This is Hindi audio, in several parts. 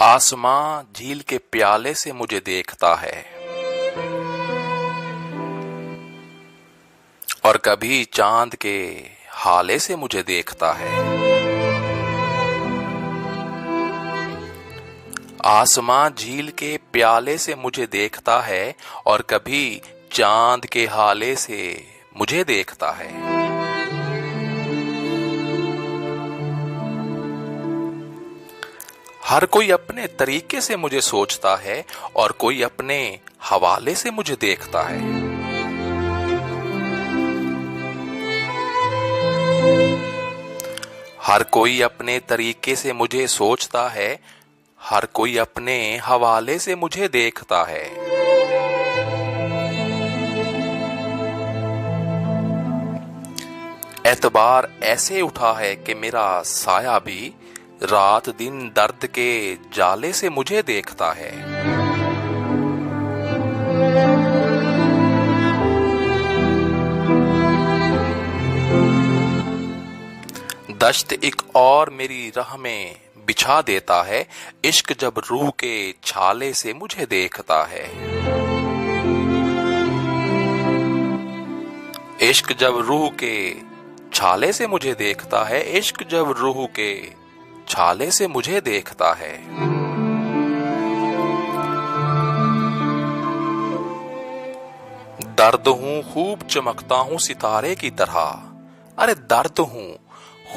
आसमां झील के प्याले से मुझे देखता है और कभी चांद के हाले से मुझे देखता है। आसमां झील के प्याले से मुझे देखता है और कभी चांद के हाले से मुझे देखता है। हर कोई अपने तरीके से मुझे सोचता है और कोई अपने हवाले से मुझे देखता है। हर कोई अपने तरीके से मुझे सोचता है, हर कोई अपने हवाले से मुझे देखता है। एतबार ऐसे उठा है कि मेरा साया भी रात दिन दर्द के जाले से मुझे देखता है। दश्त एक और मेरी राह में बिछा देता है, इश्क जब रूह के छाले से मुझे देखता है। इश्क जब रूह के छाले से मुझे देखता है, इश्क जब रूह के छाले से मुझे देखता है। दर्द हूं खूब चमकता हूं सितारे की तरह, अरे दर्द हूं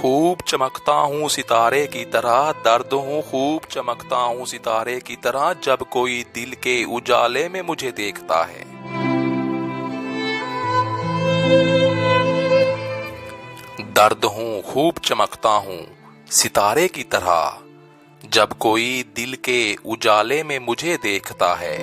खूब चमकता हूं सितारे की तरह, दर्द हूं खूब चमकता हूं सितारे की तरह, जब कोई दिल के उजाले में मुझे देखता है। दर्द हूं खूब चमकता हूं सितारे की तरह, जब कोई दिल के उजाले में मुझे देखता है।